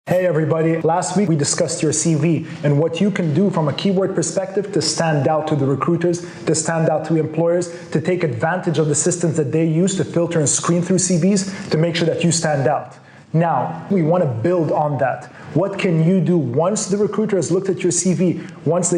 Hey everybody, last week we discussed your CV and what you can do from a keyword perspective to stand out to the recruiters, to stand out to employers, to take advantage of the systems that they use to filter and screen through CVs to make sure that you stand out. Now, we want to build on that. What can you do once the recruiter has looked at your CV, once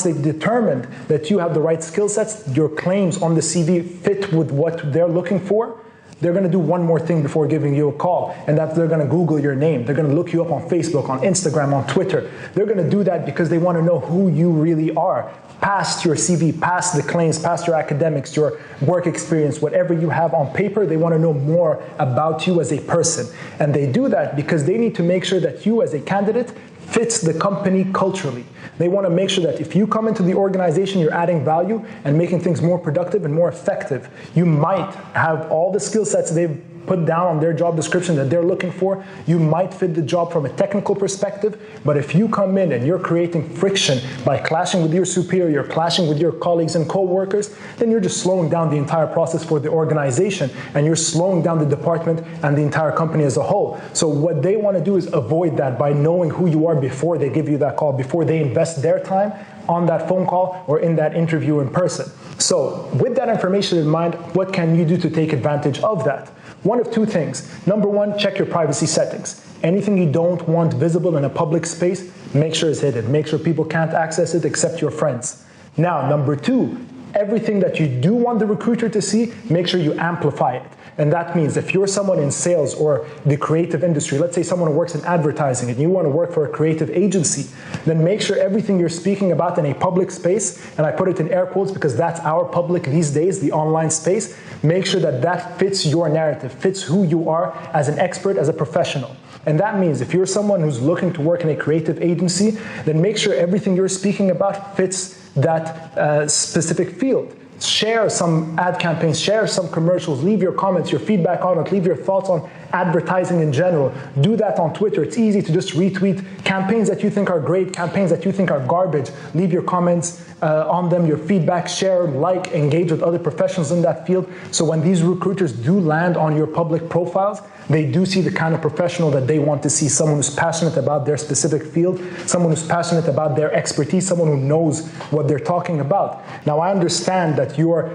they've determined that you have the right skill sets, your claims on the CV fit with what they're looking for? They're going to do one more thing before giving you a call, and that's they're going to Google your name. They're going to look you up on Facebook, on Instagram, on Twitter. They're going to do that because they want to know who you really are. Past your CV, past the claims, past your academics, your work experience, whatever you have on paper, they want to know more about you as a person. And they do that because they need to make sure that you as a candidate fits the company culturally. They want to make sure that if you come into the organization, you're adding value and making things more productive and more effective. You might have all the skill sets they've put down on their job description that they're looking for. You might fit the job from a technical perspective, but if you come in and you're creating friction by clashing with your superior, clashing with your colleagues and co-workers, then you're just slowing down the entire process for the organization, and you're slowing down the department and the entire company as a whole. So what they want to do is avoid that by knowing who you are before they give you that call, before they invest their time on that phone call or in that interview in person. So with that information in mind, what can you do to take advantage of that? One of two things. Number one, check your privacy settings. Anything you don't want visible in a public space, make sure it's hidden. Make sure people can't access it except your friends. Now, number two, everything that you do want the recruiter to see, make sure you amplify it. And that means if you're someone in sales or the creative industry, let's say someone who works in advertising and you want to work for a creative agency, then make sure everything you're speaking about in a public space, and I put it in air quotes because that's our public these days, the online space, make sure that that fits your narrative, fits who you are as an expert, as a professional. And that means if you're someone who's looking to work in a creative agency, then make sure everything you're speaking about fits that specific field. Share some ad campaigns, share some commercials, leave your comments, your feedback on it, leave your thoughts on advertising in general. Do that on Twitter. It's easy to just retweet campaigns that you think are great, campaigns that you think are garbage. Leave your comments on them, your feedback, share, like, engage with other professionals in that field. So when these recruiters do land on your public profiles, they do see the kind of professional that they want to see, someone who's passionate about their specific field, someone who's passionate about their expertise, someone who knows what they're talking about. Now, I understand that your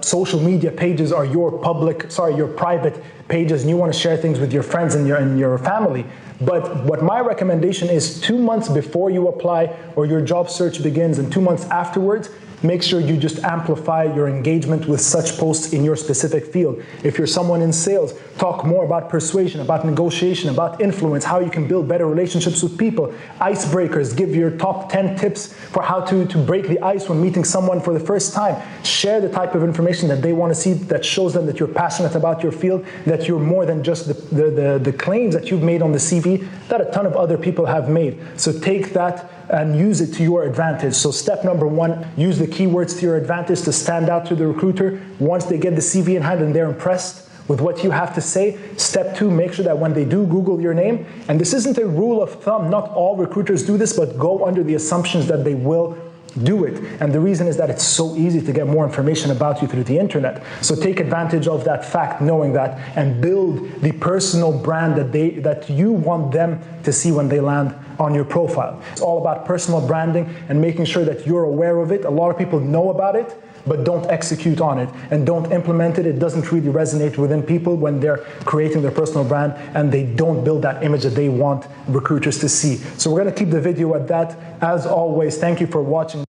social media pages are your private pages, and you want to share things with your friends and your family. But what my recommendation is, 2 months before you apply or your job search begins and 2 months afterwards, make sure you just amplify your engagement with such posts in your specific field. If you're someone in sales, talk more about persuasion, about negotiation, about influence, how you can build better relationships with people, icebreakers, give your top 10 tips for how to break the ice when meeting someone for the first time. Share the type of information that they want to see that shows them that you're passionate about your field, that you're more than just the claims that you've made on the CV that a ton of other people have made. So take that and use it to your advantage. So step number one, use the keywords to your advantage to stand out to the recruiter. Once they get the CV in hand and they're impressed with what you have to say, step two, make sure that when they do Google your name, and this isn't a rule of thumb, not all recruiters do this, but go under the assumptions that they will do it. And the reason is that it's so easy to get more information about you through the internet. So take advantage of that fact, knowing that, and build the personal brand that you want them to see when they land on your profile. It's all about personal branding and making sure that you're aware of it. A lot of people know about it, but don't execute on it and don't implement it. It doesn't really resonate within people when they're creating their personal brand and they don't build that image that they want recruiters to see. So we're going to keep the video at that. As always, thank you for watching.